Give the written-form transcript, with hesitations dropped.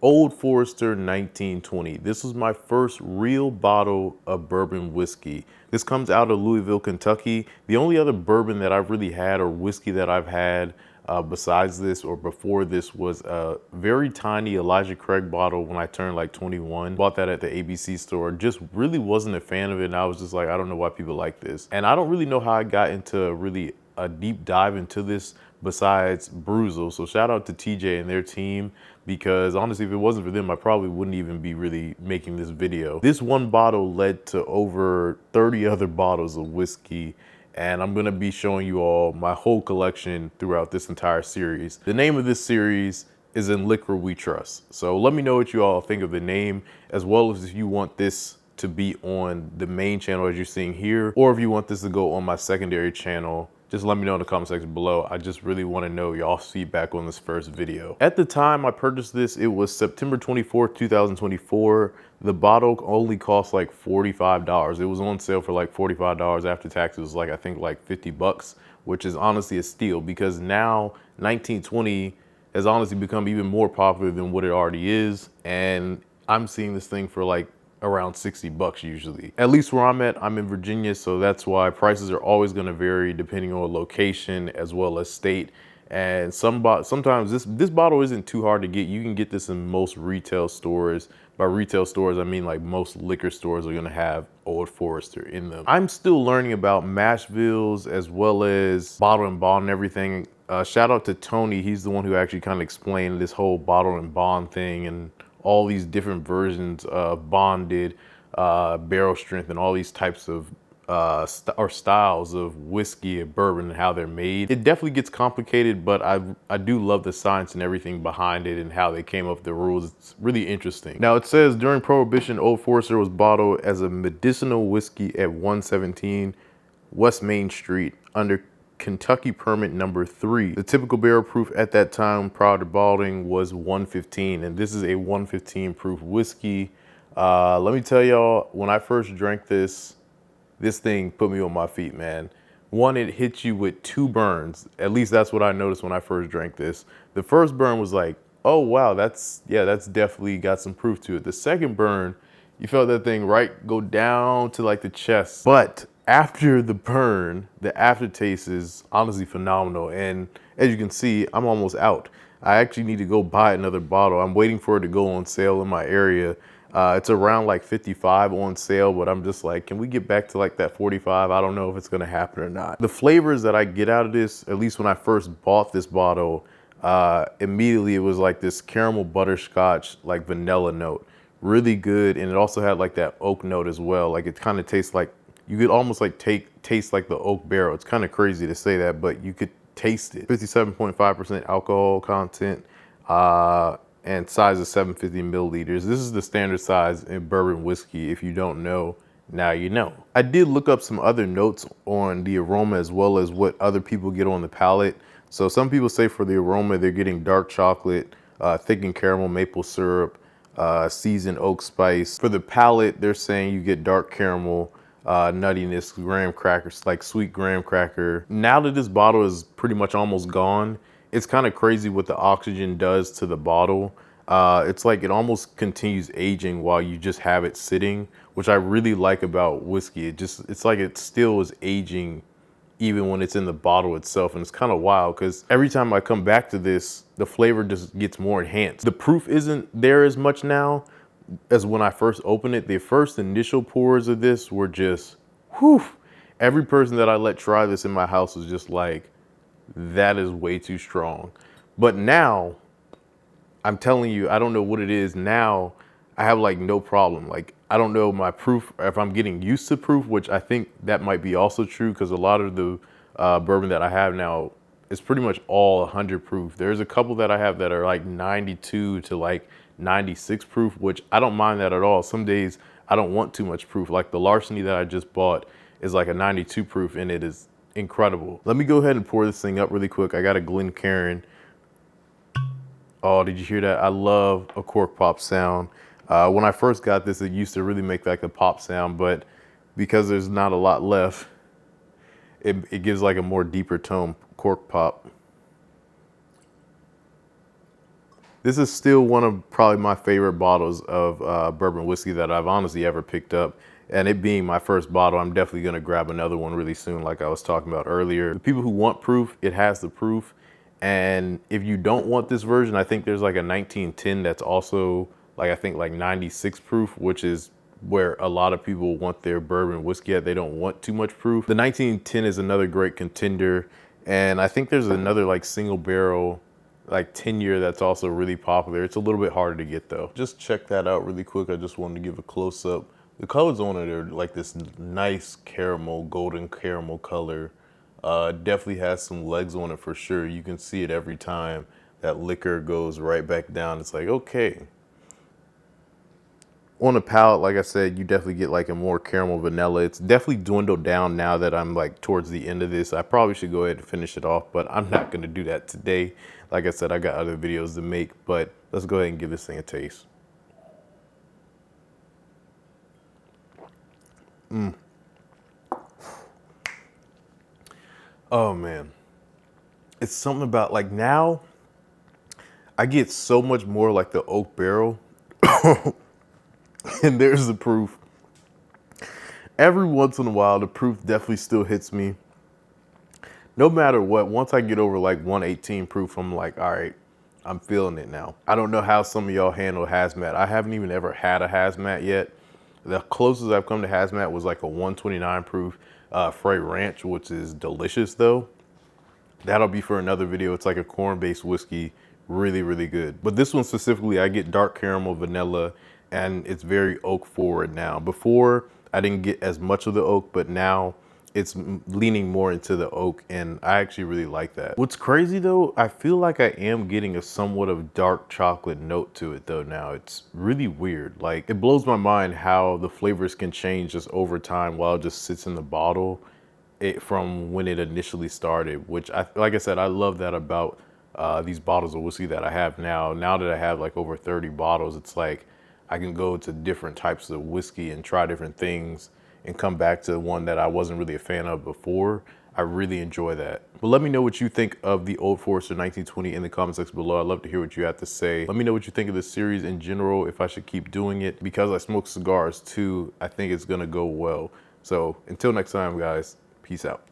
Old Forester 1920. This was my first real bottle of bourbon whiskey. This comes out of Louisville, Kentucky. The only other bourbon that I've really had or whiskey that I've had besides this or before this was a very tiny Elijah Craig bottle when I turned like 21. Bought that at the ABC store. Just really wasn't a fan of it, and I was just like, I don't know why people like this. And I don't really know how I got into really a deep dive into this besides Bruzel. So shout out to TJ and their team, because honestly, if it wasn't for them, I probably wouldn't even be really making this video. This one bottle led to over 30 other bottles of whiskey, and I'm gonna be showing you all my whole collection throughout this entire series. The name of this series is In Liquor We Trust. So let me know what you all think of the name, as well as if you want this to be on the main channel as you're seeing here, or if you want this to go on my secondary channel. Just let me know in the comment section below. I just really want to know y'all's feedback on this first video. At the time I purchased this, it was September 24th, 2024. The bottle only cost like $45. It was on sale for like $45 after taxes. It was like, I think like 50 bucks, which is honestly a steal, because now 1920 has honestly become even more popular than what it already is. And I'm seeing this thing for like around 60 bucks usually. At least where I'm at, I'm in Virginia, so that's why prices are always gonna vary depending on location as well as state. And sometimes this bottle isn't too hard to get. You can get this in most retail stores. By retail stores, I mean like most liquor stores are gonna have Old Forester in them. I'm still learning about mash bills as well as bottle and bond and everything. Shout out to Tony. He's the one who actually kind of explained this whole bottle and bond thing and all these different versions of bonded, barrel strength, and all these types of styles of whiskey and bourbon and how they're made. It definitely gets complicated, but I do love the science and everything behind it and how they came up with the rules. It's really interesting. Now it says during Prohibition, Old Forester was bottled as a medicinal whiskey at 117 West Main Street under Kentucky permit number 3. The typical barrel proof at that time prior to bottling was 115, and this is a 115 proof whiskey. Let me tell y'all, when I first drank this thing put me on my feet, man. One, it hits you with 2 burns. At least that's what I noticed when I first drank this. The first burn was like, oh wow, that's definitely got some proof to it. The second burn, you felt that thing go down to like the chest. But after the burn, the aftertaste is honestly phenomenal. And as you can see, I'm almost out. I actually need to go buy another bottle. I'm waiting for it to go on sale in my area. It's around like 55 on sale, but I'm just like, can we get back to like that 45? I don't know if it's gonna happen or not. The flavors that I get out of this, at least when I first bought this bottle, immediately it was like this caramel butterscotch, like vanilla note. Really good, and it also had like that oak note as well. Like it kind of tastes like, you could almost like taste like the oak barrel. It's kind of crazy to say that, but you could taste it. 57.5% alcohol content, and size of 750 milliliters. This is the standard size in bourbon whiskey. If you don't know, now you know. I did look up some other notes on the aroma as well as what other people get on the palate. So some people say for the aroma, they're getting dark chocolate, thickened caramel, maple syrup, seasoned oak spice. For the palate, they're saying you get dark caramel, nuttiness, graham crackers, like sweet graham cracker. Now that this bottle is pretty much almost gone, it's kind of crazy what the oxygen does to the bottle. It's like it almost continues aging while you just have it sitting, which I really like about whiskey. It's like it still is aging even when it's in the bottle itself. And it's kind of wild because every time I come back to this, the flavor just gets more enhanced. The proof isn't there as much now as when I first opened it. The first initial pours of this were just, whew. Every person that I let try this in my house was just like, that is way too strong. But now, I'm telling you, I don't know what it is. Now, I have like no problem. Like, I don't know my proof, if I'm getting used to proof, which I think that might be also true because a lot of the bourbon that I have now is pretty much all 100 proof. There's a couple that I have that are like 92 to like 96 proof, which I don't mind that at all. Some days I don't want too much proof. Like the Larceny that I just bought is like a 92 proof and it is incredible. Let me go ahead and pour this thing up really quick. I got a Glencairn. Oh, did you hear that? I love a cork pop sound. When I first got this, it used to really make like a pop sound, but because there's not a lot left, it gives like a more deeper tone cork pop. This is still one of probably my favorite bottles of bourbon whiskey that I've honestly ever picked up. And it being my first bottle, I'm definitely gonna grab another one really soon, like I was talking about earlier. The people who want proof, it has the proof. And if you don't want this version, I think there's like a 1910 that's also like, I think like 96 proof, which is where a lot of people want their bourbon whiskey at. They don't want too much proof. The 1910 is another great contender. And I think there's another like single barrel, like 10-year that's also really popular. It's a little bit harder to get though. Just check that out really quick. I just wanted to give a close up. The colors on it are like this nice caramel, golden caramel color. Definitely has some legs on it for sure. You can see it every time that liquor goes right back down. It's like, okay. On the palate, like I said, you definitely get like a more caramel vanilla. It's definitely dwindled down now that I'm like towards the end of this. I probably should go ahead and finish it off, but I'm not gonna do that today. Like I said, I got other videos to make, but let's go ahead and give this thing a taste. Oh man, it's something about like now I get so much more like the oak barrel. And there's the proof. Every once in a while, the proof definitely still hits me. No matter what, once I get over like 118 proof, I'm like, all right, I'm feeling it now. I don't know how some of y'all handle hazmat. I haven't even ever had a hazmat yet. The closest I've come to hazmat was like a 129 proof Frey Ranch, which is delicious though. That'll be for another video. It's like a corn-based whiskey, really, really good. But this one specifically, I get dark caramel, vanilla, and it's very oak forward now. Before, I didn't get as much of the oak, but now it's leaning more into the oak, and I actually really like that. What's crazy though, I feel like I am getting a somewhat of dark chocolate note to it though now. It's really weird. Like, it blows my mind how the flavors can change just over time while it just sits in the bottle from when it initially started, which like I said, I love that about these bottles of whiskey that I have now. Now that I have like over 30 bottles, it's like I can go to different types of whiskey and try different things and come back to one that I wasn't really a fan of before. I really enjoy that. But let me know what you think of the Old Forester 1920 in the comment section below. I'd love to hear what you have to say. Let me know what you think of this series in general, if I should keep doing it. Because I smoke cigars too, I think it's gonna go well. So until next time, guys, peace out.